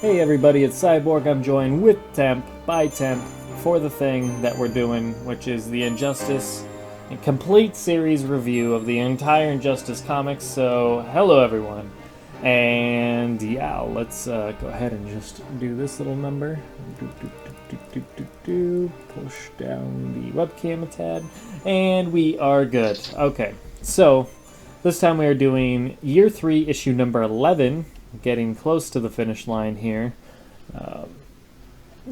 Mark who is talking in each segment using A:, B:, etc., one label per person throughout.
A: Hey everybody, it's Cyborg. I'm joined with Temp, by Temp, for the thing that we're doing, which is the Injustice and complete series review of the entire Injustice comics. So, hello everyone. And yeah, let's go ahead and just do this little number. Push down the webcam a tad. And we are good. Okay, so this time we are doing Year 3, issue number 11. Getting close to the finish line here.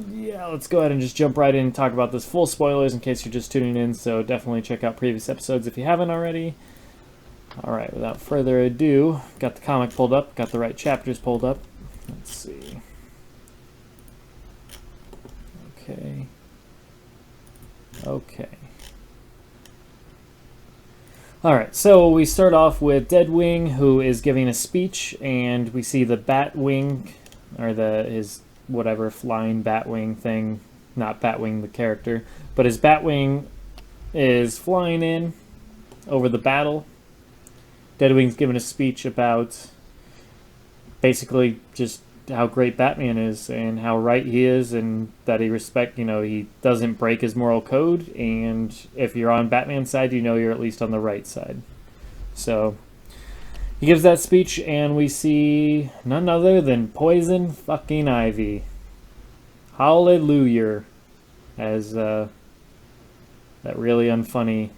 A: Yeah, let's go ahead and just jump right in and talk about this. Full spoilers in case you're just tuning in, so definitely check out previous episodes if you haven't already. Alright, without further ado, got the comic pulled up, got the right chapters pulled up. Let's see. Okay. Alright, so we start off with Deadwing, who is giving a speech, and we see the Batwing, or his whatever flying Batwing thing, not Batwing the character, but his Batwing is flying in over the battle. Deadwing's giving a speech about basically just how great Batman is and how right he is and that he doesn't break his moral code, and if you're on Batman's side, you're at least on the right side. So he gives that speech and we see none other than Poison fucking Ivy. Hallelujah, as that really unfunny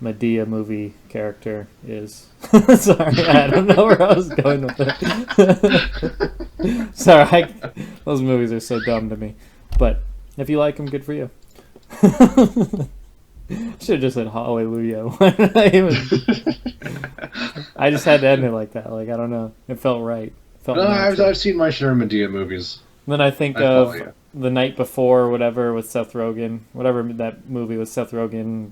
A: Medea movie character is. Sorry, I don't know where I was going with it. Sorry, those movies are so dumb to me. But if you like them, good for you. Should have just said hallelujah. Why did I even? I just had to end it like that. Like, I don't know. It felt right.
B: I've seen my share of Medea movies.
A: Then I think of The Night Before, or whatever, with Seth Rogen. Whatever that movie with Seth Rogen.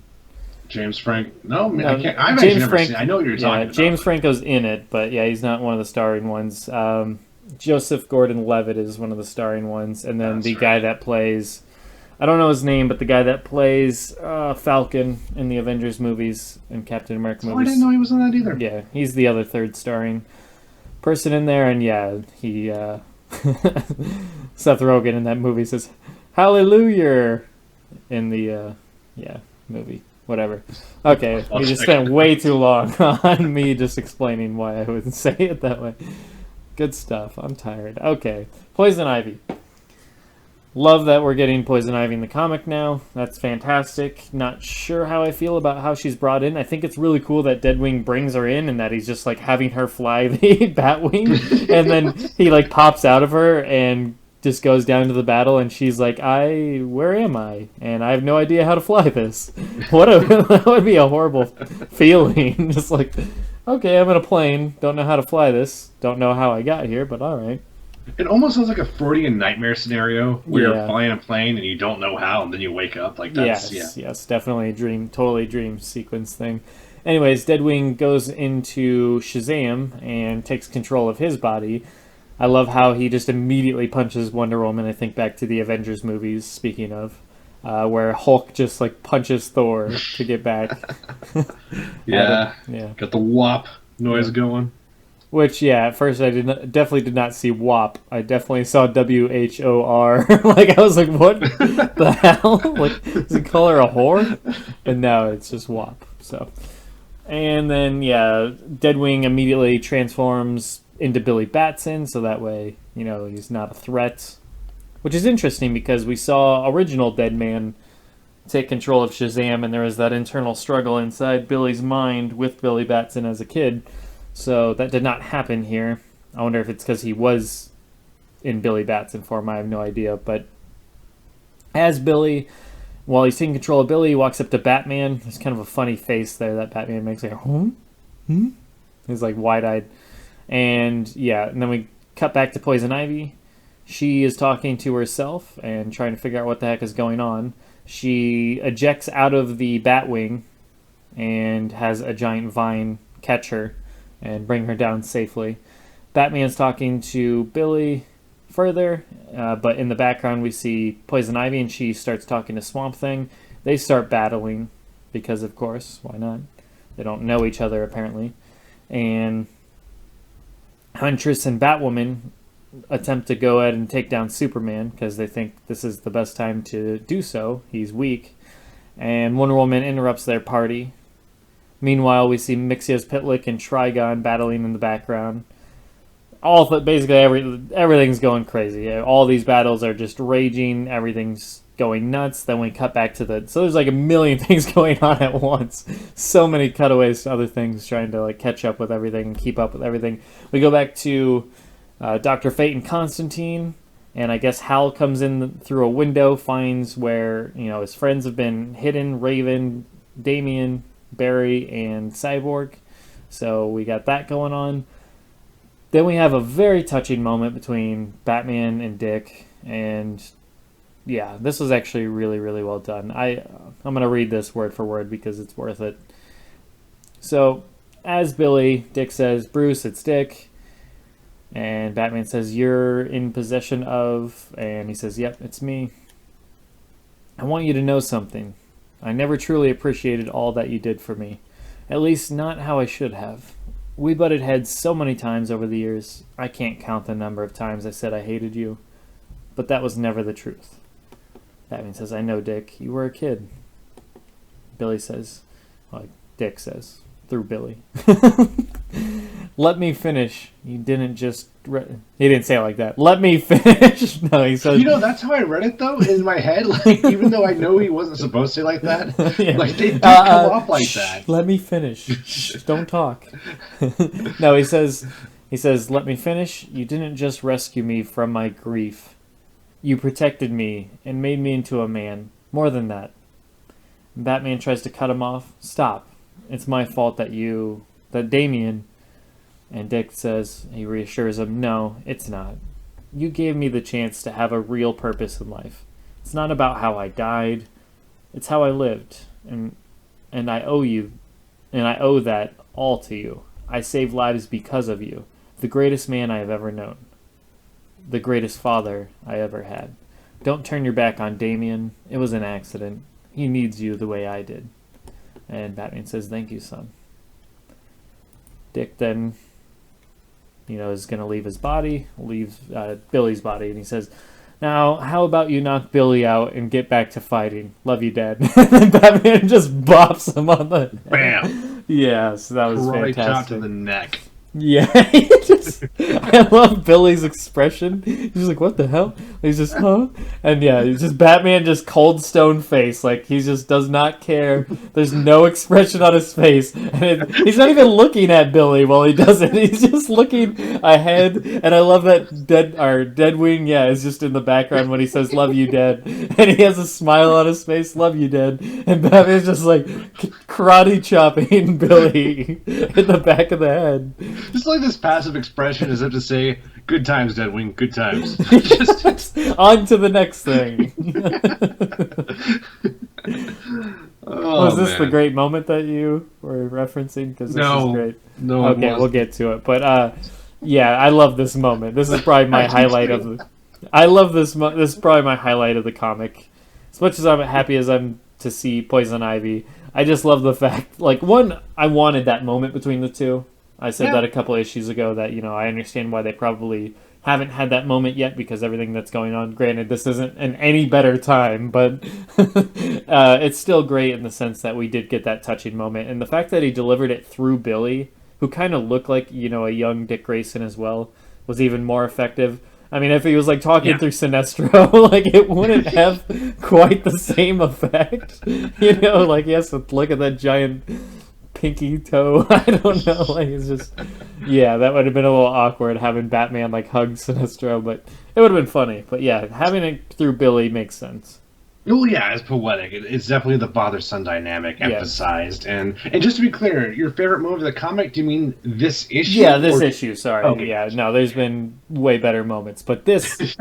B: James Franco. No, I can't. I've actually never seen it. I know what you're talking about.
A: James Franco's in it, but yeah, he's not one of the starring ones. Joseph Gordon-Levitt is one of the starring ones, and then guy that plays, I don't know his name, but the guy that plays Falcon in the Avengers movies and Captain America movies.
B: I didn't know he was in that either.
A: Yeah, he's the other third starring person in there, and yeah, he Seth Rogen in that movie says "Hallelujah" in the movie. Whatever. Okay, we just spent way too long on me just explaining why I wouldn't say it that way. Good stuff. I'm tired. Okay, Poison Ivy. Love that we're getting Poison Ivy in the comic now. That's fantastic. Not sure how I feel about how she's brought in. I think it's really cool that Deadwing brings her in and that he's just like having her fly the Batwing, and then he like pops out of her and just goes down to the battle, and she's like, where am I? And I have no idea how to fly this. That would be a horrible feeling. Just like, okay, I'm in a plane, don't know how to fly this, don't know how I got here, but alright.
B: It almost sounds like a Freudian nightmare scenario where you're flying a plane and you don't know how, and then you wake up. Like that's,
A: yes, definitely a totally dream sequence thing. Anyways, Deadwing goes into Shazam and takes control of his body. I love how he just immediately punches Wonder Woman. I think back to the Avengers movies, speaking of, where Hulk just like punches Thor to get back.
B: Yeah. Got the whop noise going.
A: Which, at first I definitely did not see WOP. I definitely saw WHOR. Like, I was like, what the hell? Like, does he call her a whore? But no, it's just WOP. So, and then Deadwing immediately transforms into Billy Batson, so that way, he's not a threat. Which is interesting because we saw original Deadman take control of Shazam, and there was that internal struggle inside Billy's mind with Billy Batson as a kid. So that did not happen here. I wonder if it's because he was in Billy Batson form. I have no idea. But as Billy, while he's taking control of Billy, he walks up to Batman. There's kind of a funny face there that Batman makes, like, He's like wide-eyed. And then we cut back to Poison Ivy. She is talking to herself and trying to figure out what the heck is going on. She ejects out of the Batwing and has a giant vine catch her and bring her down safely. Batman's talking to Billy further, but in the background we see Poison Ivy, and she starts talking to Swamp Thing. They start battling because, of course, why not? They don't know each other, apparently. And Huntress and Batwoman attempt to go ahead and take down Superman because they think this is the best time to do so. He's weak. And Wonder Woman interrupts their party. Meanwhile, we see Mixia's Pitlick and Trigon battling in the background. Basically everything's going crazy. All these battles are just raging. Everything's going nuts. Then we cut back to so there's like a million things going on at once. So many cutaways to other things, trying to like catch up with everything and keep up with everything. We go back to Dr. Fate and Constantine, and I guess Hal comes in through a window, finds where his friends have been hidden: Raven, Damian, Barry, and Cyborg. So we got that going on. Then we have a very touching moment between Batman and Dick, and yeah, this was actually really, really well done. I'm going to read this word for word because it's worth it. So, as Billy, Dick says, "Bruce, it's Dick." And Batman says, "You're in possession of," and he says, "Yep, it's me. I want you to know something. I never truly appreciated all that you did for me. At least not how I should have. We butted heads so many times over the years, I can't count the number of times I said I hated you. But that was never the truth." Batman says, "I know, Dick. You were a kid." Billy says, Dick says, through Billy, "Let me finish. You didn't just..." He didn't say it like that. "Let me finish." No, he says...
B: that's how I read it, though, in my head. Like, even though I know he wasn't supposed to say like that,
A: yeah.
B: Like, they do come off like that.
A: "Let me finish. Shh, don't talk." No, he says, "Let me finish. You didn't just rescue me from my grief. You protected me and made me into a man. More than that." Batman tries to cut him off. "Stop. It's my fault that Damian..." And Dick says, he reassures him, "No, it's not. You gave me the chance to have a real purpose in life. It's not about how I died. It's how I lived. And I owe you, and I owe that all to you. I saved lives because of you. The greatest man I have ever known. The greatest father I ever had. Don't turn your back on Damian. It was an accident. He needs you the way I did." And Batman says, "Thank you, son." Dick then, is going to leave his body, leave Billy's body, and he says, "Now, how about you knock Billy out and get back to fighting? Love you, Dad." And then Batman just bops him on the head.
B: Bam!
A: Yeah, so that was
B: right
A: fantastic.
B: shot to the neck.
A: Yeah, I love Billy's expression. He's just like, "What the hell?" He's just, "Huh?" And yeah, he's just Batman, just cold stone face. Like, he just does not care. There's no expression on his face. And he's not even looking at Billy while he does it. He's just looking ahead. And I love that Deadwing, is just in the background when he says, "Love you, Dad." And he has a smile on his face, "Love you, Dad." And Batman's just like karate chopping Billy in the back of the head.
B: Just like this passive expression as if to say, "Good times, Deadwing, good times."
A: Just on to the next thing. Was this the great moment that you were referencing? Because this is great.
B: No,
A: okay, we'll get to it. But I love this moment. This is probably my highlight of the. I love this. This is probably my highlight of the comic. As much as I'm happy as I'm to see Poison Ivy, I just love the fact. Like, one, I wanted that moment between the two. I said that a couple issues ago that, I understand why they probably haven't had that moment yet because everything that's going on. Granted, this isn't an any better time, but it's still great in the sense that we did get that touching moment. And the fact that he delivered it through Billy, who kind of looked like, a young Dick Grayson as well, was even more effective. I mean, if he was like talking through Sinestro, like it wouldn't have quite the same effect. Like he has to look at that giant pinky toe. I don't know. Like, it's just, that would have been a little awkward having Batman like hug Sinestro, but it would have been funny. But having it through Billy makes sense.
B: Oh yeah, it's poetic. It's definitely the father-son dynamic emphasized. And just to be clear, your favorite moment of the comic? Do you mean this issue?
A: Yeah, this issue. Sorry.
B: Okay.
A: Yeah, no, there's been way better moments, but this.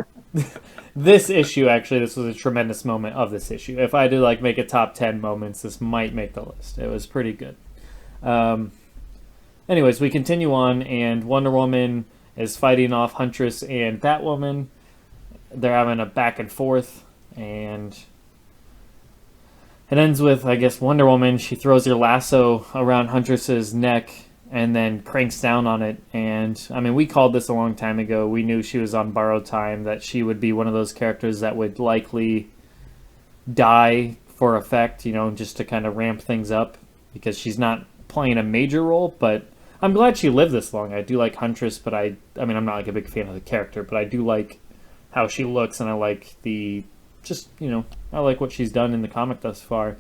A: This issue, actually, this was a tremendous moment of this issue. If I had to make a top 10 moments, this might make the list. It was pretty good. Anyways, we continue on, and Wonder Woman is fighting off Huntress and Batwoman. They're having a back and forth, and it ends with, I guess, Wonder Woman. She throws her lasso around Huntress's neck, and then cranks down on it. And I mean, we called this a long time ago. We knew she was on borrowed time, that she would be one of those characters that would likely die for effect, just to kind of ramp things up, because she's not playing a major role. But I'm glad she lived this long. I do like Huntress, but I mean, I'm not like a big fan of the character, but I do like how she looks, and I like I like what she's done in the comic thus far.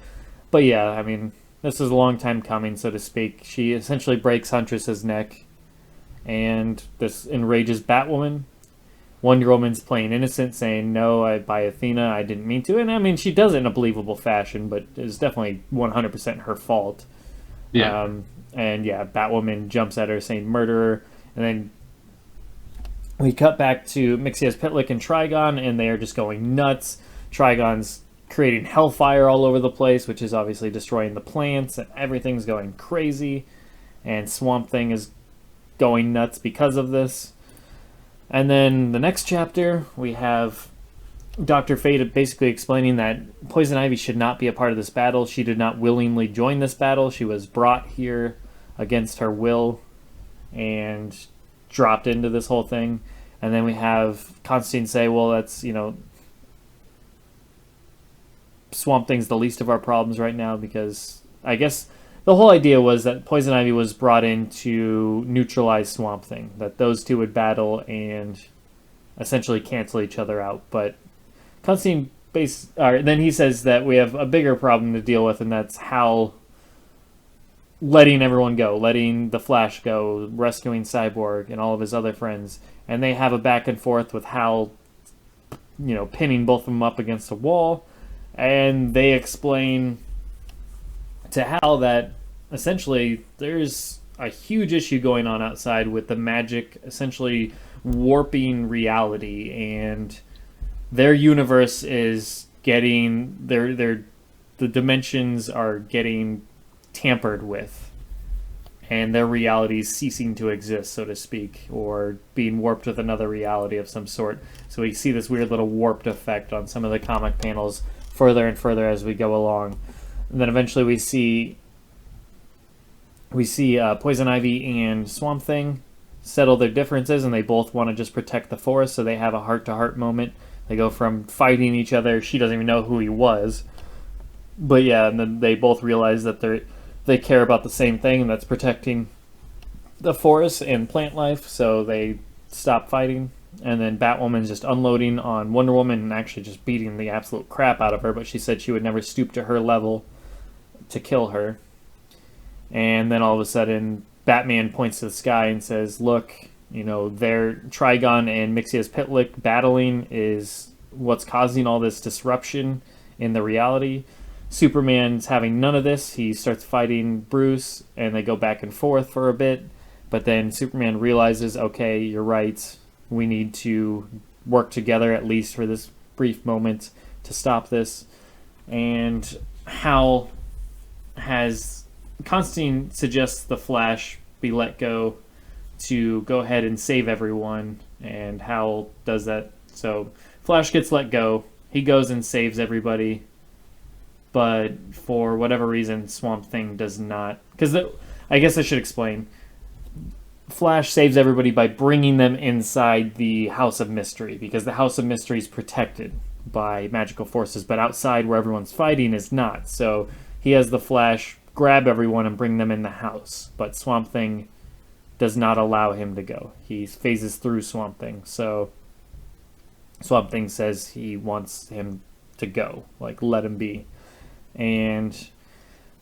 A: But yeah, I mean, this is a long time coming, so to speak. She essentially breaks Huntress's neck, and this enrages Batwoman. Wonder Woman's playing innocent, saying, no, by Athena, I didn't mean to. And I mean, she does it in a believable fashion, but it's definitely 100% her fault.
B: Yeah.
A: And yeah, Batwoman jumps at her saying murderer. And then we cut back to Mixias Pitlick and Trigon, and they are just going nuts. Trigon's creating hellfire all over the place, which is obviously destroying the plants, and everything's going crazy. And Swamp Thing is going nuts because of this. And then the next chapter, we have Dr. Fate basically explaining that Poison Ivy should not be a part of this battle. She did not willingly join this battle. She was brought here against her will and dropped into this whole thing. And then we have Constantine say, well, that's, Swamp Thing's the least of our problems right now, because I guess the whole idea was that Poison Ivy was brought in to neutralize Swamp Thing, that those two would battle and essentially cancel each other out. But Constantine then he says that we have a bigger problem to deal with, and that's Hal letting everyone go, letting the Flash go, rescuing Cyborg and all of his other friends. And they have a back and forth with Hal, pinning both of them up against a wall. And they explain to Hal that essentially there's a huge issue going on outside with the magic essentially warping reality, and their universe is getting the dimensions are getting tampered with, and their reality is ceasing to exist, so to speak, or being warped with another reality of some sort. So we see this weird little warped effect on some of the comic panels further and further as we go along. And then eventually we see Poison Ivy and Swamp Thing settle their differences, and they both want to just protect the forest, so they have a heart-to-heart moment. They go from fighting each other, she doesn't even know who he was, but yeah, and then they both realize that they care about the same thing, and that's protecting the forest and plant life, so they stop fighting. And then Batwoman's just unloading on Wonder Woman and actually just beating the absolute crap out of her, but she said she would never stoop to her level to kill her. And then all of a sudden, Batman points to the sky and says, look, their Trigon and Mixias Pitlick battling is what's causing all this disruption in the reality. Superman's having none of this. He starts fighting Bruce, and they go back and forth for a bit. But then Superman realizes, okay, you're right. We need to work together, at least for this brief moment, to stop this. And Hal Constantine suggests the Flash be let go to go ahead and save everyone, and Hal does that. So Flash gets let go. He goes and saves everybody, but for whatever reason, Swamp Thing does not. Because I guess I should explain. Flash saves everybody by bringing them inside the House of Mystery, because the House of Mystery is protected by magical forces, but outside where everyone's fighting is not. So he has the Flash grab everyone and bring them in the house, but Swamp Thing does not allow him to go. He phases through Swamp Thing, so Swamp Thing says he wants him to go, like, let him be. And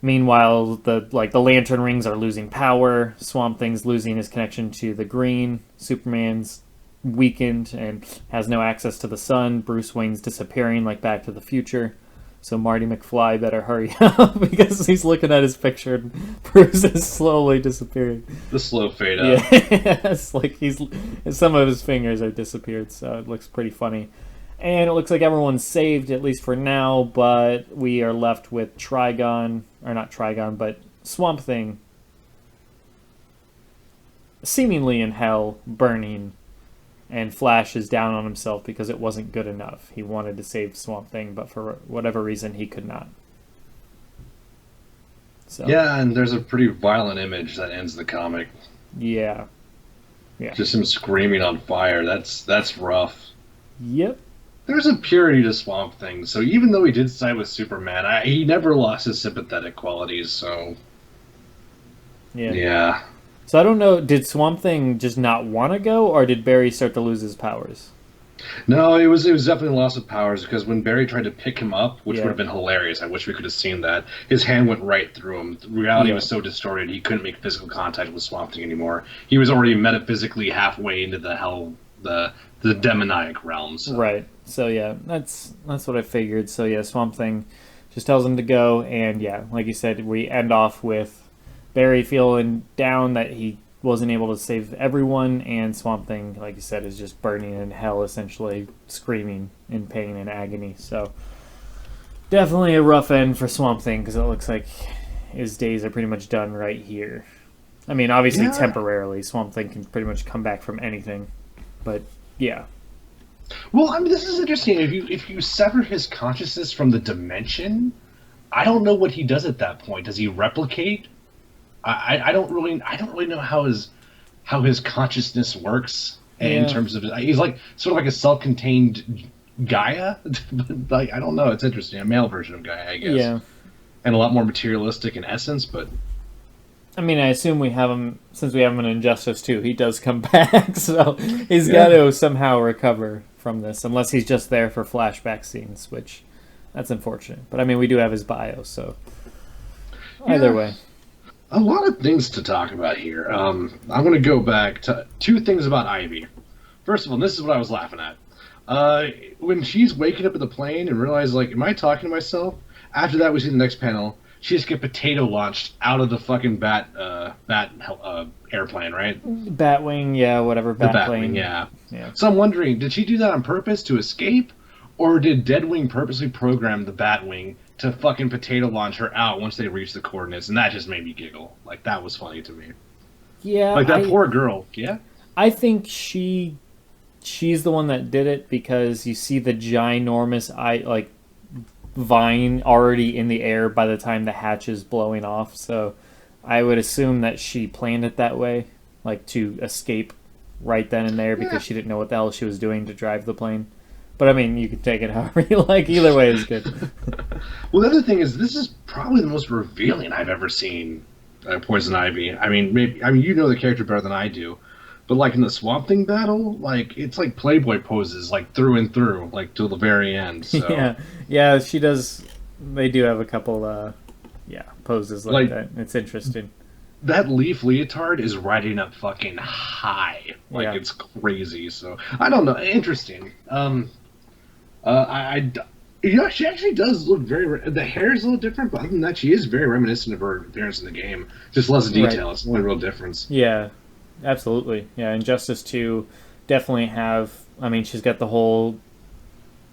A: meanwhile, the lantern rings are losing power. Swamp Thing's losing his connection to the green. Superman's weakened and has no access to the sun. Bruce Wayne's disappearing like Back to the Future. So Marty McFly better hurry up, because he's looking at his picture and Bruce is slowly disappearing.
B: The slow fade up.
A: Yeah, it's like some of his fingers are disappeared, so it looks pretty funny. And it looks like everyone's saved, at least for now, but we are left with but Swamp Thing seemingly in hell, burning, and Flash is down on himself because it wasn't good enough. He wanted to save Swamp Thing, but for whatever reason, he could not. So
B: Yeah, and there's a pretty violent image that ends the comic.
A: yeah, yeah,
B: Just him screaming on fire. That's rough.
A: yep,
B: There's a purity to Swamp Thing, so even though he did side with Superman, he never lost his sympathetic qualities. So
A: yeah.
B: yeah.
A: So I don't know. Did Swamp Thing just not want to go, or did Barry start to lose his powers?
B: No, it was definitely loss of powers because when Barry tried to pick him up, which would
A: Yeah,
B: have been hilarious, I wish we could have seen that. His hand went right through him. Reality
A: yeah,
B: was so distorted he couldn't make physical contact with Swamp Thing anymore. He was already metaphysically halfway into the demoniac realm. So
A: right. So yeah, that's what I figured. So yeah, Swamp Thing just tells him to go, and yeah, like you said, we end off with Barry feeling down that he wasn't able to save everyone, and Swamp Thing, like you said, is just burning in hell, essentially screaming in pain and agony. So definitely a rough end for Swamp Thing because it looks like his days are pretty much done right here. I mean, obviously
B: yeah.
A: temporarily, Swamp Thing can pretty much come back from anything, but yeah,
B: Well, I mean, this is interesting. If you sever his consciousness from the dimension, I don't know what he does at that point. Does he replicate? I don't really know how his consciousness works in
A: yeah,
B: terms of he's like sort of like a self-contained Gaia, but like I don't know. It's interesting, a male version of Gaia, I guess,
A: yeah.
B: and a lot more materialistic in essence. But
A: I mean, I assume we have him since we have him in Injustice 2. He does come back, so he's got
B: yeah,
A: to somehow recover from this, unless he's just there for flashback scenes, which that's unfortunate. But I mean, we do have his bio, so either
B: yeah,
A: way,
B: a lot of things to talk about here. I'm going to go back to two things about Ivy. First of all, this is what I was laughing at. When she's waking up in the plane and realizes, like, am I talking to myself? After that, we see the next panel. She just get potato launched out of the fucking airplane, right?
A: Batwing, yeah, whatever,
B: The Batwing,
A: Batplane,
B: yeah.
A: yeah,
B: So I'm wondering, did she do that on purpose to escape, or did Deadwing purposely program the Batwing to fucking potato launch her out once they reach the coordinates? And that just made me giggle. Like that was funny to me.
A: yeah.
B: Like that poor girl. Yeah.
A: I think she's the one that did it because you see the ginormous vine already in the air by the time the hatch is blowing off. So I would assume that she planned it that way, like to escape right then and there
B: Yeah.
A: because she didn't know what the hell she was doing to drive the plane. But I mean, you can take it however you like. Either way is good.
B: Well, the other thing is, this is probably the most revealing I've ever seen Poison Ivy. I mean, you know the character better than I do, but like in the Swamp Thing battle, like it's like Playboy poses, like through and through, like till the very end. So,
A: Yeah, yeah, she does. They do have a couple, yeah, poses like
B: like
A: that. It's interesting.
B: that leaf leotard is riding up fucking high, like
A: Yeah,
B: it's crazy. So I don't know, interesting. She actually does look very. The hair is a little different, but other than that, she is very reminiscent of her appearance in the game. Just less
A: right.
B: detail. It's the only real difference.
A: Yeah, absolutely. Yeah, Injustice 2 definitely have. I mean, she's got the whole,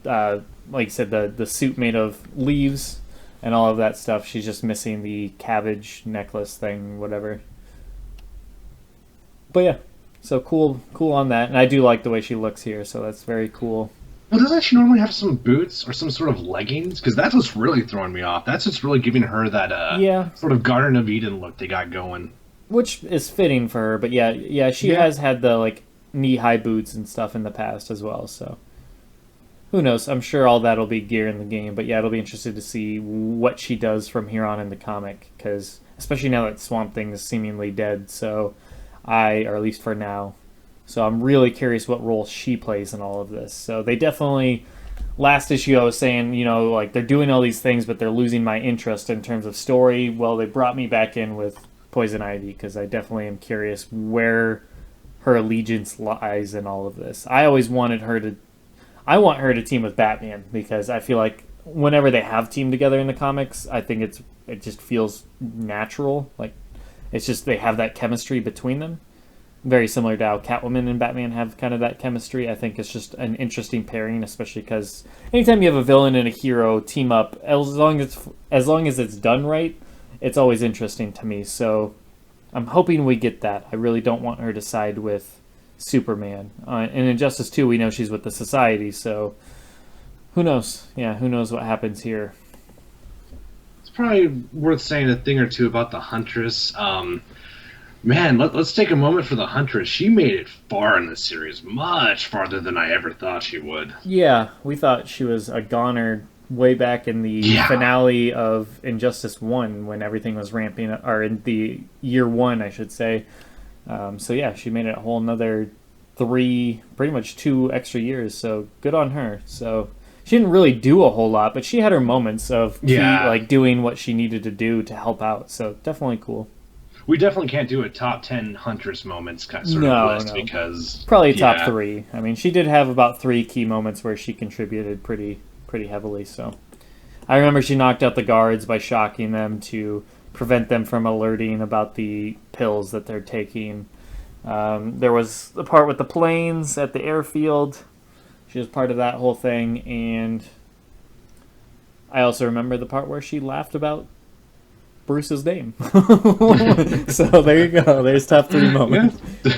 A: like you said, the suit made of leaves and all of that stuff. She's just missing the cabbage necklace thing, whatever. But yeah, so cool on that. And I do like the way she looks here, so that's very cool.
B: Well, doesn't she normally have some boots or some sort of leggings? Because that's what's really throwing me off. That's what's really giving her that
A: Yeah,
B: sort of Garden of Eden look they got going.
A: which is fitting for her. But yeah, she
B: Yeah.
A: has had the like knee-high boots and stuff in the past as well. So who knows? I'm sure all that'll be gear in the game. But yeah, it'll be interesting to see what she does from here on in the comic. Because especially now that Swamp Thing is seemingly dead, or at least for now. So I'm really curious what role she plays in all of this. So they definitely, last issue I was saying, like they're doing all these things, but they're losing my interest in terms of story. Well, they brought me back in with Poison Ivy because I definitely am curious where her allegiance lies in all of this. I want her to team with Batman because I feel like whenever they have teamed together in the comics, I think it just feels natural. Like it's just they have that chemistry between them. Very similar to how Catwoman and Batman have kind of that chemistry. I think it's just an interesting pairing, especially because anytime you have a villain and a hero team up, as long as it's done right, it's always interesting to me. So I'm hoping we get that. I really don't want her to side with Superman. In Injustice 2, we know she's with the Society, so who knows? Yeah, who knows what happens here?
B: probably worth saying a thing or two about the Huntress. Man, let's take a moment for the Huntress. She made it far in this series, much farther than I ever thought she would.
A: Yeah, we thought she was a goner way back in the
B: Yeah.
A: finale of Injustice 1 when everything was ramping up, or in the year 1, I should say. So yeah, she made it a whole another 3, pretty much 2 extra years, so good on her. So she didn't really do a whole lot, but she had her moments of like doing what she needed to do to help out, so definitely cool.
B: We definitely can't do a top 10 Huntress moments kind of sort of list because
A: probably top 3. I mean, she did have about 3 key moments where she contributed pretty heavily. So I remember she knocked out the guards by shocking them to prevent them from alerting about the pills that they're taking. There was the part with the planes at the airfield. She was part of that whole thing, and I also remember the part where she laughed about Bruce's name. So there you go. There's top 3 moments.
B: Yeah.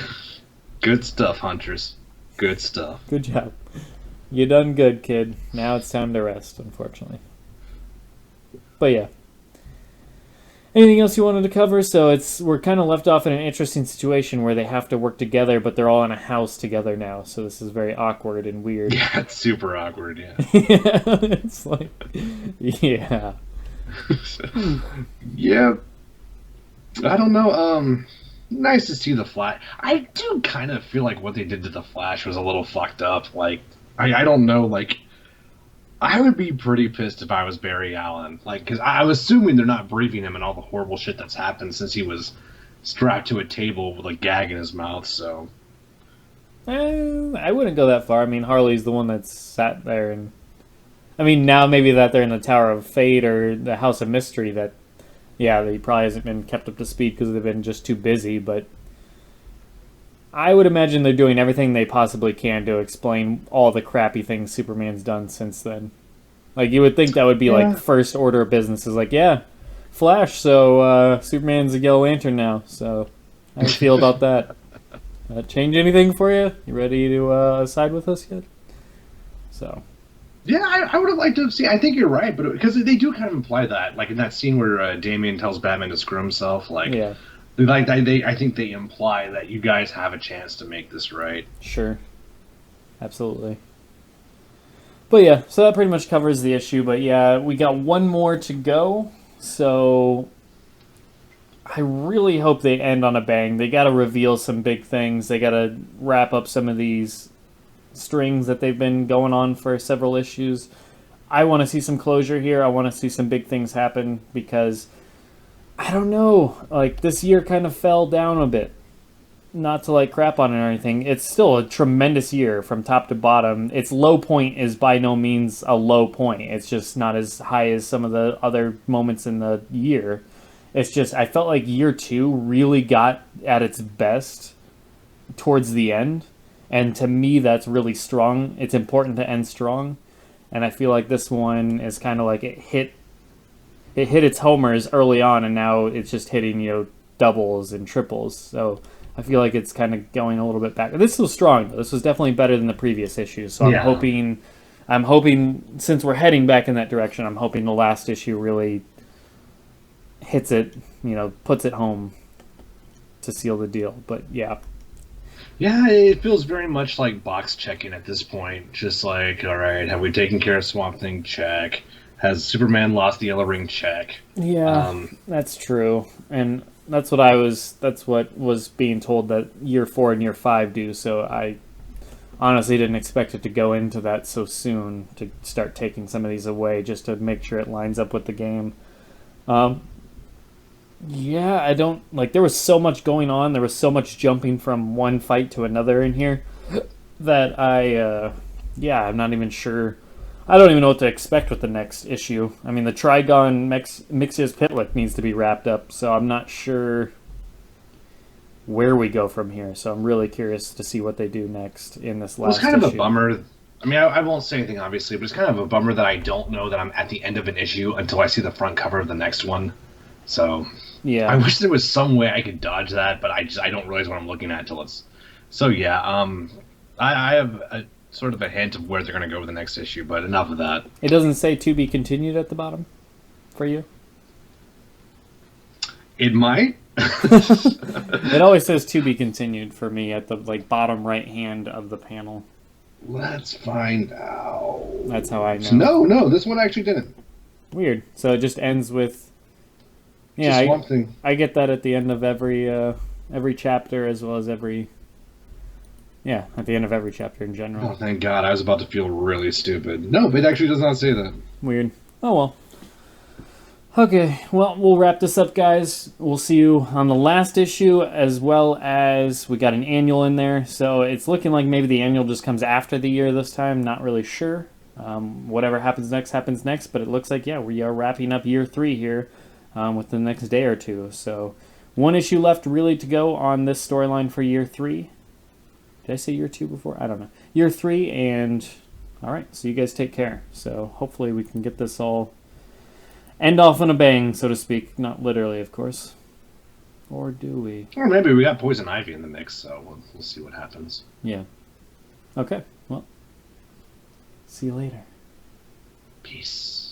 B: Good stuff, Huntress. Good stuff.
A: Good job. You done good, kid. Now it's time to rest, unfortunately. But yeah. Anything else you wanted to cover? So we're kind of left off in an interesting situation where they have to work together, but they're all in a house together now. So this is very awkward and weird.
B: Yeah, it's super awkward, yeah.
A: Yeah, it's like, yeah.
B: Yeah. I don't know. Nice to see the Flash. I do kind of feel like what they did to the Flash was a little fucked up. Like, I don't know, like, I would be pretty pissed if I was Barry Allen. Like, because I'm assuming they're not briefing him and all the horrible shit that's happened since he was strapped to a table with a gag in his mouth, so.
A: I wouldn't go that far. I mean, Harley's the one that's sat there and... I mean, now maybe that they're in the Tower of Fate or the House of Mystery that, yeah, they probably hasn't been kept up to speed because they've been just too busy, but I would imagine they're doing everything they possibly can to explain all the crappy things Superman's done since then. Like, you would think that would be, like, first order of business is like, yeah, Flash, so Superman's a Yellow Lantern now, so how do you feel about that? Change anything for you? You ready to side with us yet? So...
B: Yeah, I would have liked to see. I think you're right, but because they do kind of imply that, like in that scene where Damian tells Batman to screw himself, like,
A: yeah,
B: like I think they imply that you guys have a chance to make this right.
A: Sure, absolutely. But yeah, so that pretty much covers the issue. But yeah, we got one more to go, so I really hope they end on a bang. They got to reveal some big things. They got to wrap up some of these strings that they've been going on for several issues. I want to see some closure here. I want to see some big things happen because I don't know, like this year kind of fell down a bit. Not to like crap on it or anything. It's still a tremendous year from top to bottom. Its low point is by no means a low point. It's just not as high as some of the other moments in the year. It's just I felt like year 2 really got at its best towards the end. And to me, that's really strong. It's important to end strong. And I feel like this one is kind of like it hit its homers early on, and now it's just hitting, doubles and triples. So I feel like it's kind of going a little bit back. This was strong, though. This was definitely better than the previous issues. So I'm hoping, since we're heading back in that direction, I'm hoping the last issue really hits it, puts it home to seal the deal. But yeah.
B: Yeah, it feels very much like box checking at this point. Just like, all right, have we taken care of Swamp Thing? Check. Has Superman lost the Yellow Ring? Check.
A: Yeah, that's true. And that's what was being told that year 4 and year 5 do. So I honestly didn't expect it to go into that so soon, to start taking some of these away just to make sure it lines up with the game. Yeah, I don't... Like, there was so much going on. There was so much jumping from one fight to another in here that I'm not even sure. I don't even know what to expect with the next issue. I mean, the Trigon Mixia's Pitlick needs to be wrapped up, so I'm not sure where we go from here. So I'm really curious to see what they do next in this last issue.
B: It's kind of a bummer. I mean, I won't say anything, obviously, but it's kind of a bummer that I don't know that I'm at the end of an issue until I see the front cover of the next one. So...
A: Yeah,
B: I wish there was some way I could dodge that, but I don't realize what I'm looking at until it's. So yeah, I have a sort of a hint of where they're going to go with the next issue, but enough of that.
A: It doesn't say to be continued at the bottom, for you.
B: It might.
A: It always says to be continued for me at the like bottom right hand of the panel.
B: Let's find out.
A: That's how I know.
B: No, this one actually didn't.
A: Weird. So it just ends with. Yeah,
B: Just Swamp Thing.
A: I get that at the end of every chapter as well as every. Yeah, at the end of every chapter in general.
B: Oh, thank God! I was about to feel really stupid. No, it actually does not say that.
A: Weird. Oh well. Okay, well, we'll wrap this up, guys. We'll see you on the last issue, as well as we got an annual in there. So it's looking like maybe the annual just comes after the year this time. Not really sure. Whatever happens next. But it looks like, yeah, we are wrapping up year 3 here with the next day or two. So one issue left really to go on this storyline for year 3. Did I say year 2 before? I don't know. Year 3, and all right, so you guys take care. So hopefully we can get this all end off on a bang, so to speak. Not literally, of course. Or do we?
B: Or maybe we got Poison Ivy in the mix, so we'll see what happens.
A: Yeah. Okay, well, see you later.
B: Peace.